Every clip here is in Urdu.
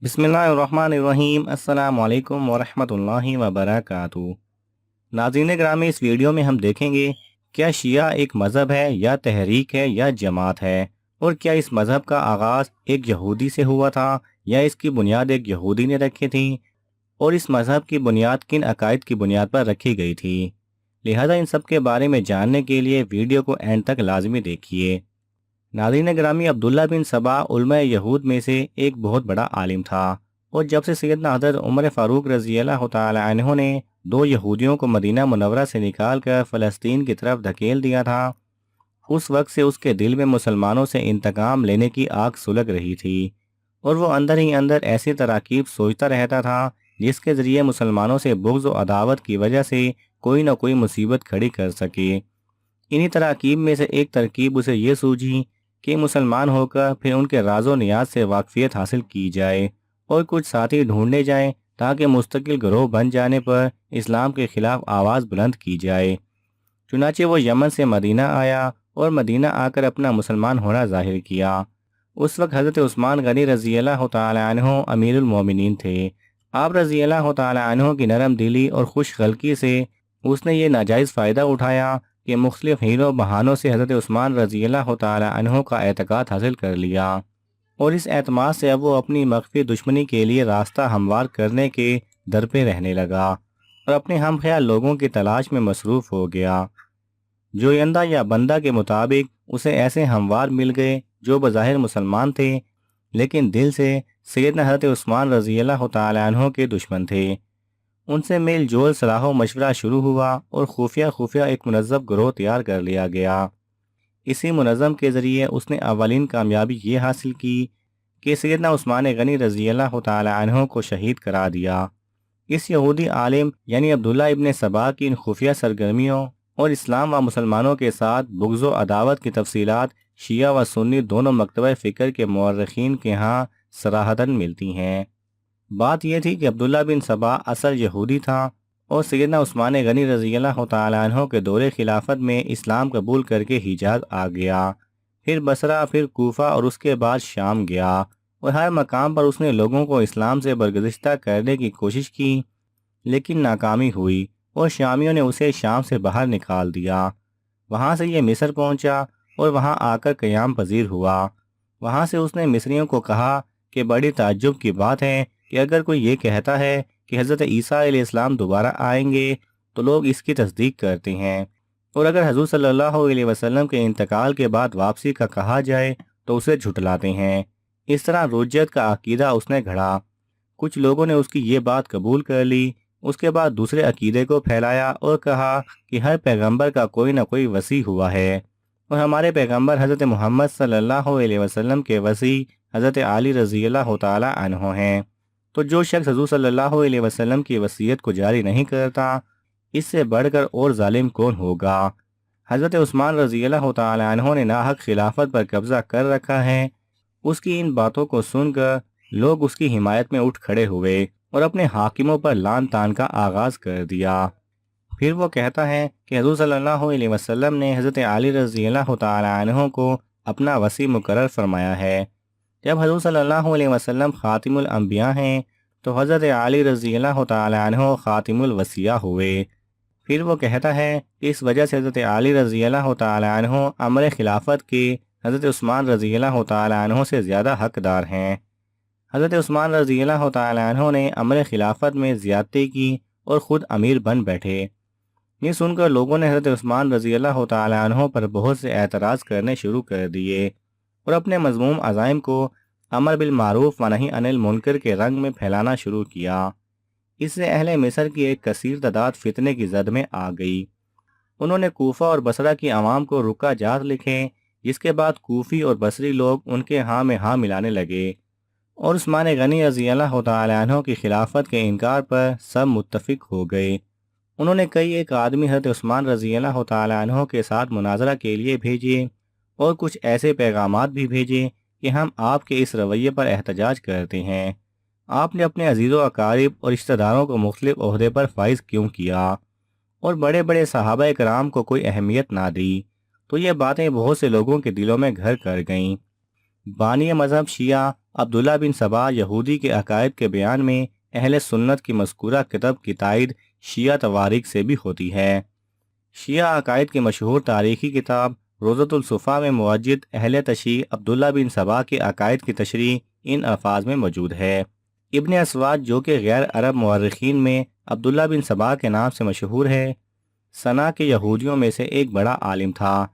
بسم اللہ الرحمن الرحیم۔ السلام علیکم ورحمۃ اللہ وبرکاتہ۔ ناظرین گرامی، اس ویڈیو میں ہم دیکھیں گے کیا شیعہ ایک مذہب ہے یا تحریک ہے یا جماعت ہے، اور کیا اس مذہب کا آغاز ایک یہودی سے ہوا تھا یا اس کی بنیاد ایک یہودی نے رکھی تھی، اور اس مذہب کی بنیاد کن عقائد کی بنیاد پر رکھی گئی تھی۔ لہذا ان سب کے بارے میں جاننے کے لیے ویڈیو کو اینڈ تک لازمی دیکھیے۔ ناظرین گرامی، عبداللہ بن سبا علماء یہود میں سے ایک بہت بڑا عالم تھا، اور جب سے سیدنا حضرت عمر فاروق رضی اللہ تعالی عنہ نے دو یہودیوں کو مدینہ منورہ سے نکال کر فلسطین کی طرف دھکیل دیا تھا، اس وقت سے اس کے دل میں مسلمانوں سے انتقام لینے کی آگ سلگ رہی تھی، اور وہ اندر ہی اندر ایسی تراکیب سوچتا رہتا تھا جس کے ذریعے مسلمانوں سے بغض و عداوت کی وجہ سے کوئی نہ کوئی مصیبت کھڑی کر سکے۔ انہی تراکیب میں سے ایک ترکیب اسے یہ سوجھی کہ مسلمان ہو کر پھر ان کے راز و نیاز سے واقفیت حاصل کی جائے، اور کچھ ساتھی ڈھونڈے جائیں تاکہ مستقل گروہ بن جانے پر اسلام کے خلاف آواز بلند کی جائے۔ چنانچہ وہ یمن سے مدینہ آیا، اور مدینہ آ کر اپنا مسلمان ہونا ظاہر کیا۔ اس وقت حضرت عثمان غنی رضی اللہ تعالی عنہ امیر المومنین تھے۔ آپ رضی اللہ تعالی عنہ کی نرم دلی اور خوش خلقی سے اس نے یہ ناجائز فائدہ اٹھایا کہ مختلف حیلوں بہانوں سے حضرت عثمان رضی اللہ تعالی عنہ کا اعتقاد حاصل کر لیا، اور اس اعتماد سے اب وہ اپنی مخفی دشمنی کے لیے راستہ ہموار کرنے کے در پہ رہنے لگا، اور اپنے ہم خیال لوگوں کی تلاش میں مصروف ہو گیا۔ جویندہ یا بندہ کے مطابق اسے ایسے ہموار مل گئے جو بظاہر مسلمان تھے، لیکن دل سے سیدنا حضرت عثمان رضی اللہ تعالی عنہ کے دشمن تھے۔ ان سے میل جول صلاح و مشورہ شروع ہوا، اور خفیہ ایک منظم گروہ تیار کر لیا گیا۔ اسی منظم کے ذریعے اس نے اولین کامیابی یہ حاصل کی کہ سیدنا عثمان غنی رضی اللہ تعالی عنہ کو شہید کرا دیا۔ اس یہودی عالم یعنی عبداللہ ابن سبا کی ان خفیہ سرگرمیوں اور اسلام و مسلمانوں کے ساتھ بغض و عداوت کی تفصیلات شیعہ و سنی دونوں مکتبہ فکر کے مورخین کے ہاں صراحتاً ملتی ہیں۔ بات یہ تھی کہ عبداللہ بن سبا اصل یہودی تھا، اور سیدنا عثمان غنی رضی اللہ تعالی عنہ کے دور خلافت میں اسلام قبول کر کے حجاز آ گیا، پھر بصرہ، پھر کوفہ، اور اس کے بعد شام گیا، اور ہر مقام پر اس نے لوگوں کو اسلام سے برگزشتہ کرنے کی کوشش کی، لیکن ناکامی ہوئی، اور شامیوں نے اسے شام سے باہر نکال دیا۔ وہاں سے یہ مصر پہنچا، اور وہاں آ کر قیام پذیر ہوا۔ وہاں سے اس نے مصریوں کو کہا کہ بڑی تعجب کی بات ہے کہ اگر کوئی یہ کہتا ہے کہ حضرت عیسیٰ علیہ السلام دوبارہ آئیں گے تو لوگ اس کی تصدیق کرتے ہیں، اور اگر حضور صلی اللہ علیہ وسلم کے انتقال کے بعد واپسی کا کہا جائے تو اسے جھٹلاتے ہیں۔ اس طرح رجت کا عقیدہ اس نے گھڑا۔ کچھ لوگوں نے اس کی یہ بات قبول کر لی، اس کے بعد دوسرے عقیدے کو پھیلایا اور کہا کہ ہر پیغمبر کا کوئی نہ کوئی وصی ہوا ہے، اور ہمارے پیغمبر حضرت محمد صلی اللہ علیہ وسلم کے وصی حضرت علی رضی اللہ تعالی عنہ ہیں، تو جو شخص حضور صلی اللہ علیہ وسلم کی وصیت کو جاری نہیں کرتا، اس سے بڑھ کر اور ظالم کون ہوگا۔ حضرت عثمان رضی اللہ تعالی عنہ نے ناحق خلافت پر قبضہ کر رکھا ہے۔ اس کی ان باتوں کو سن کر لوگ اس کی حمایت میں اٹھ کھڑے ہوئے، اور اپنے حاکموں پر لعن طعن کا آغاز کر دیا۔ پھر وہ کہتا ہے کہ حضور صلی اللہ علیہ وسلم نے حضرت علی رضی اللہ تعالی عنہ کو اپنا وصی مقرر فرمایا ہے۔ جب حضور صلی اللہ علیہ وسلم خاتم الانبیاء ہیں تو حضرت علی رضی اللہ تعالی عنہ خاتم الوصیاء ہوئے۔ پھر وہ کہتا ہے کہ اس وجہ سے حضرت علی رضی اللہ تعالی عنہ امر خلافت کے حضرت عثمان رضی اللہ تعالی عنہ سے زیادہ حقدار ہیں۔ حضرت عثمان رضی اللہ تعالی عنہ نے امر خلافت میں زیادتی کی اور خود امیر بن بیٹھے۔ یہ سن کر لوگوں نے حضرت عثمان رضی اللہ تعالی عنہ پر بہت سے اعتراض کرنے شروع کر دیے، اور اپنے مذموم عزائم کو امر بالمعروف و نہی عن المنکر کے رنگ میں پھیلانا شروع کیا۔ اس سے اہل مصر کی ایک کثیر تعداد فتنے کی زد میں آ گئی۔ انہوں نے کوفہ اور بصرہ کی عوام کو رکا جات لکھے، جس کے بعد کوفی اور بصری لوگ ان کے ہاں میں ہاں ملانے لگے، اور عثمان غنی رضی اللہ تعالی عنہ کی خلافت کے انکار پر سب متفق ہو گئے۔ انہوں نے کئی ایک آدمی حضرت عثمان رضی اللہ تعالی عنہ کے ساتھ مناظرہ کے لیے بھیجے، اور کچھ ایسے پیغامات بھی بھیجے کہ ہم آپ کے اس رویے پر احتجاج کرتے ہیں۔ آپ نے اپنے عزیز و اقارب اور رشتہ داروں کو مختلف عہدے پر فائز کیوں کیا، اور بڑے بڑے صحابہ کرام کو کوئی اہمیت نہ دی؟ تو یہ باتیں بہت سے لوگوں کے دلوں میں گھر کر گئیں۔ بانی مذہب شیعہ عبداللہ بن سبا یہودی کے عقائد کے بیان میں اہل سنت کی مذکورہ کتاب کی تائید شیعہ تواریخ سے بھی ہوتی ہے۔ شیعہ عقائد کی مشہور تاریخی کتاب روضۃ الصفا میں موجد اہل تشیع عبداللہ بن سبا کے عقائد کی تشریح ان الفاظ میں موجود ہے۔ ابن اسود جو کہ غیر عرب مورخین میں عبداللہ بن سبا کے نام سے مشہور ہے، سنا کے یہودیوں میں سے ایک بڑا عالم تھا۔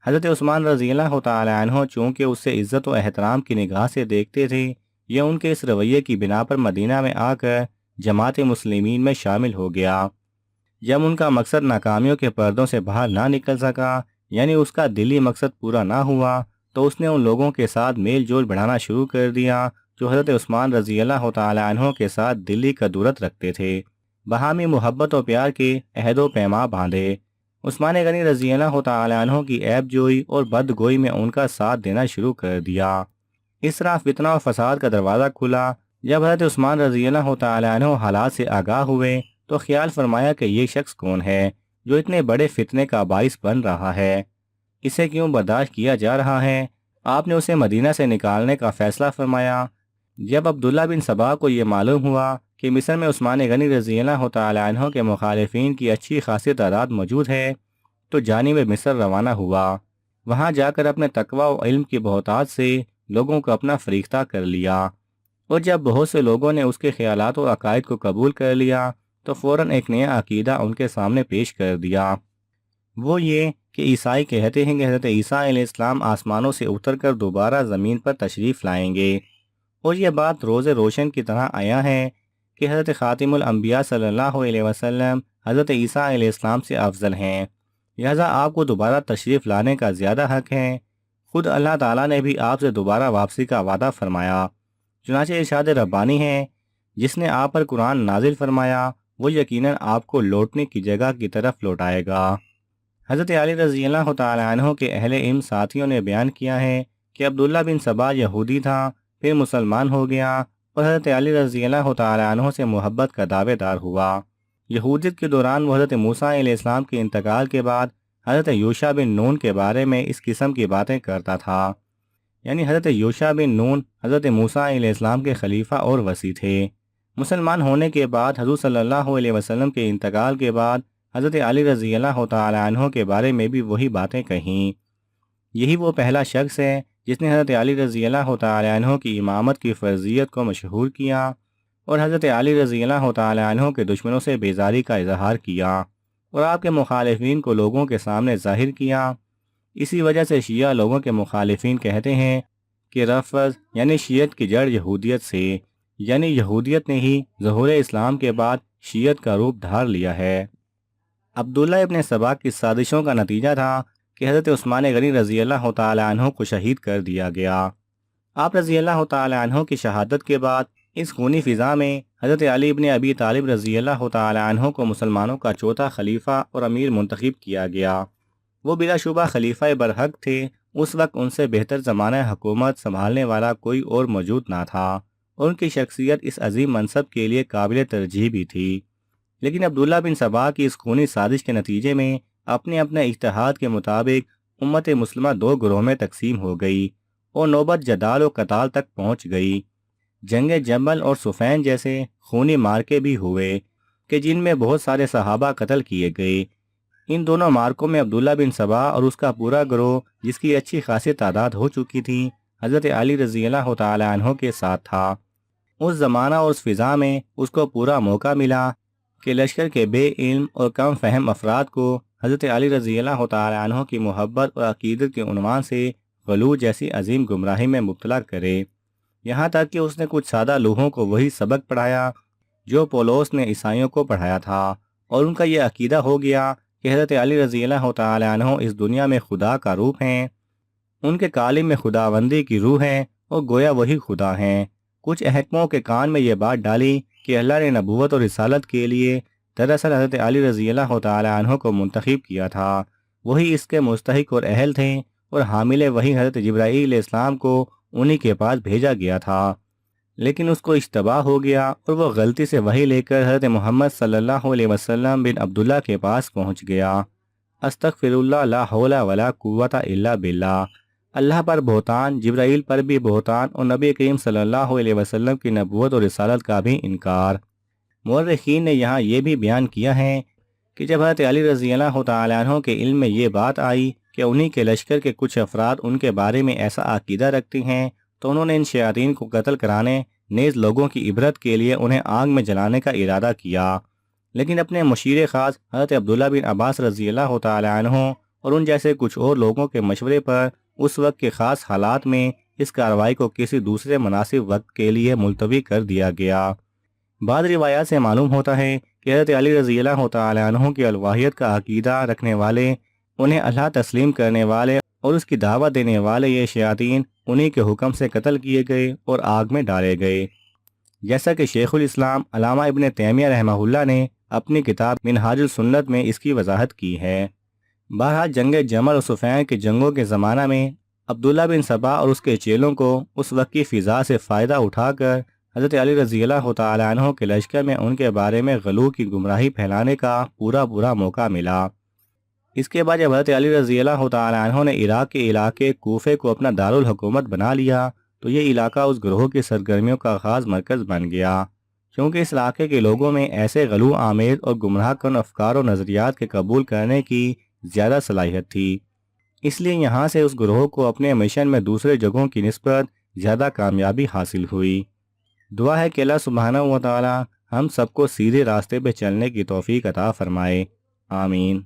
حضرت عثمان رضی اللہ تعالی عنہ چونکہ اس سے عزت و احترام کی نگاہ سے دیکھتے تھے، یہ ان کے اس رویے کی بنا پر مدینہ میں آ کر جماعت مسلمین میں شامل ہو گیا۔ جب ان کا مقصد ناکامیوں کے پردوں سے باہر نہ نکل سکا، یعنی اس کا دلی مقصد پورا نہ ہوا، تو اس نے ان لوگوں کے ساتھ میل جول بڑھانا شروع کر دیا جو حضرت عثمان رضی اللہ تعالی عنہ کے ساتھ دلی کا دورت رکھتے تھے۔ باہمی محبت و پیار کے عہد و پیما باندھے۔ عثمان غنی رضی اللہ تعالی عنہ کی عیب جوئی اور بدگوئی میں ان کا ساتھ دینا شروع کر دیا۔ اس طرح فتنہ و فساد کا دروازہ کھلا۔ جب حضرت عثمان رضی اللہ تعالی عنہ حالات سے آگاہ ہوئے تو خیال فرمایا کہ یہ شخص کون ہے جو اتنے بڑے فتنے کا باعث بن رہا ہے، اسے کیوں برداشت کیا جا رہا ہے؟ آپ نے اسے مدینہ سے نکالنے کا فیصلہ فرمایا۔ جب عبداللہ بن سبا کو یہ معلوم ہوا کہ مصر میں عثمان غنی رضی اللہ تعالی عنہ کے مخالفین کی اچھی خاصی تعداد موجود ہے، تو جانب مصر روانہ ہوا۔ وہاں جا کر اپنے تقوی و علم کی بہتات سے لوگوں کو اپنا فریختہ کر لیا، اور جب بہت سے لوگوں نے اس کے خیالات و عقائد کو قبول کر لیا تو فوراً ایک نیا عقیدہ ان کے سامنے پیش کر دیا۔ وہ یہ کہ عیسائی کہتے ہیں کہ حضرت عیسیٰ علیہ السلام آسمانوں سے اتر کر دوبارہ زمین پر تشریف لائیں گے، اور یہ بات روز روشن کی طرح آیا ہے کہ حضرت خاتم الانبیاء صلی اللہ علیہ وسلم حضرت عیسیٰ علیہ السلام سے افضل ہیں، لہذا آپ کو دوبارہ تشریف لانے کا زیادہ حق ہے۔ خود اللہ تعالیٰ نے بھی آپ سے دوبارہ واپسی کا وعدہ فرمایا۔ چنانچہ ارشاد ربانی ہے، جس نے آپ پر قرآن نازل فرمایا وہ یقیناً آپ کو لوٹنے کی جگہ کی طرف لوٹائے گا۔ حضرت علی رضی اللہ تعالی عنہ کے اہل علم ساتھیوں نے بیان کیا ہے کہ عبداللہ بن سبا یہودی تھا، پھر مسلمان ہو گیا اور حضرت علی رضی اللہ تعالی عنہ سے محبت کا دعوے دار ہوا۔ یہودیت کے دوران وہ حضرت موسیٰ علیہ السلام کے انتقال کے بعد حضرت یوشع بن نون کے بارے میں اس قسم کی باتیں کرتا تھا، یعنی حضرت یوشع بن نون حضرت موسیٰ علیہ السلام کے خلیفہ اور وصی تھے۔ مسلمان ہونے کے بعد حضور صلی اللہ علیہ وسلم کے انتقال کے بعد حضرت علی رضی اللہ تعالی عنہ کے بارے میں بھی وہی باتیں کہیں۔ یہی وہ پہلا شخص ہے جس نے حضرت علی رضی اللہ تعالی عنہ کی امامت کی فرضیت کو مشہور کیا اور حضرت علی رضی اللہ تعالی عنہ کے دشمنوں سے بیزاری کا اظہار کیا اور آپ کے مخالفین کو لوگوں کے سامنے ظاہر کیا۔ اسی وجہ سے شیعہ لوگوں کے مخالفین کہتے ہیں کہ رفض یعنی شیعت کی جڑ یہودیت سے، یعنی یہودیت نے ہی ظہور اسلام کے بعد شیعت کا روپ دھار لیا ہے۔ عبداللہ ابن سبا کی سازشوں کا نتیجہ تھا کہ حضرت عثمان غنی رضی اللہ تعالی عنہ کو شہید کر دیا گیا۔ آپ رضی اللہ تعالی عنہ کی شہادت کے بعد اس خونی فضا میں حضرت علی ابن ابی طالب رضی اللہ تعالی عنہ کو مسلمانوں کا چوتھا خلیفہ اور امیر منتخب کیا گیا۔ وہ بلا شبہ خلیفہ برحق تھے۔ اس وقت ان سے بہتر زمانہ حکومت سنبھالنے والا کوئی اور موجود نہ تھا، اور ان کی شخصیت اس عظیم منصب کے لیے قابل ترجیح بھی تھی۔ لیکن عبداللہ بن سبا کی اس خونی سازش کے نتیجے میں اپنے اجتہاد کے مطابق امت مسلمہ دو گروہ میں تقسیم ہو گئی اور نوبت جدال و قتال تک پہنچ گئی۔ جنگ جمل اور صفین جیسے خونی مارکے بھی ہوئے کہ جن میں بہت سارے صحابہ قتل کیے گئے۔ ان دونوں مارکوں میں عبداللہ بن سبا اور اس کا پورا گروہ، جس کی اچھی خاصی تعداد ہو چکی تھی، حضرت علی رضی اللہ تعالی عنہ کے ساتھ تھا۔ اس زمانہ اور اس فضا میں اس کو پورا موقع ملا کہ لشکر کے بے علم اور کم فہم افراد کو حضرت علی رضی اللہ تعالی عنہ کی محبت اور عقیدت کے عنوان سے غلو جیسی عظیم گمراہی میں مبتلا کرے، یہاں تک کہ اس نے کچھ سادہ لوگوں کو وہی سبق پڑھایا جو پولس نے عیسائیوں کو پڑھایا تھا، اور ان کا یہ عقیدہ ہو گیا کہ حضرت علی رضی اللہ تعالی عنہ اس دنیا میں خدا کا روپ ہیں، ان کے کالم میں خداوندی کی روح ہے اور گویا وہی خدا ہیں۔ کچھ احکموں کے کان میں یہ بات ڈالی کہ اللہ نے نبوت اور رسالت کے لیے دراصل حضرت علی رضی اللہ تعالی عنہ کو منتخب کیا تھا، وہی اس کے مستحق اور اہل تھے، اور حامل وہی حضرت جبرائیل علیہ السلام کو انہی کے پاس بھیجا گیا تھا۔ لیکن اس کو اشتباہ ہو گیا اور وہ غلطی سے وہی لے کر حضرت محمد صلی اللہ علیہ وسلم بن عبداللہ کے پاس پہنچ گیا۔ استغفر اللہ لا حول ولا قوت الا باللہ۔ اللہ پر بہتان، جبرائیل پر بھی بہتان اور نبی کریم صلی اللہ علیہ وسلم کی نبوت اور رسالت کا بھی انکار۔ مورخین نے یہاں یہ بھی بیان کیا ہے کہ جب حضرت علی رضی اللہ تعالیٰ عنہ کے علم میں یہ بات آئی کہ انہی کے لشکر کے کچھ افراد ان کے بارے میں ایسا عقیدہ رکھتے ہیں، تو انہوں نے ان شیاطین کو قتل کرانے نیز لوگوں کی عبرت کے لیے انہیں آگ میں جلانے کا ارادہ کیا۔ لیکن اپنے مشیر خاص حضرت عبداللہ بن عباس رضی اللہ تعالیٰ عنہ اور ان جیسے کچھ اور لوگوں کے مشورے پر اس وقت کے خاص حالات میں اس کارروائی کو کسی دوسرے مناسب وقت کے لیے ملتوی کر دیا گیا۔ بعض روایات سے معلوم ہوتا ہے کہ حضرت علی رضی اللہ تعالیٰ عنہ کی الوحیت کا عقیدہ رکھنے والے، انہیں اللہ تسلیم کرنے والے اور اس کی دعوت دینے والے یہ شیاطین انہی کے حکم سے قتل کیے گئے اور آگ میں ڈالے گئے، جیسا کہ شیخ الاسلام علامہ ابن تیمیہ رحمہ اللہ نے اپنی کتاب منہاج السنت میں اس کی وضاحت کی ہے۔ بہرحال جنگ جمل اور صفین کے جنگوں کے زمانہ میں عبداللہ بن سبا اور اس کے چیلوں کو اس وقت کی فضا سے فائدہ اٹھا کر حضرت علی رضی اللہ تعالیٰ عنہ کے لشکر میں ان کے بارے میں غلو کی گمراہی پھیلانے کا پورا موقع ملا۔ اس کے بعد جب حضرت علی رضی اللہ تعالیٰ عنہ نے عراق کے علاقے کوفے کو اپنا دارالحکومت بنا لیا تو یہ علاقہ اس گروہ کی سرگرمیوں کا خاص مرکز بن گیا، کیونکہ اس علاقے کے لوگوں میں ایسے غلو آمیز اور گمراہ کن افکار و نظریات کے قبول کرنے کی زیادہ صلاحیت تھی، اس لیے یہاں سے اس گروہ کو اپنے مشن میں دوسرے جگہوں کی نسبت زیادہ کامیابی حاصل ہوئی۔ دعا ہے کہ اللہ سبحانہ و تعالی ہم سب کو سیدھے راستے پہ چلنے کی توفیق عطا فرمائے، آمین۔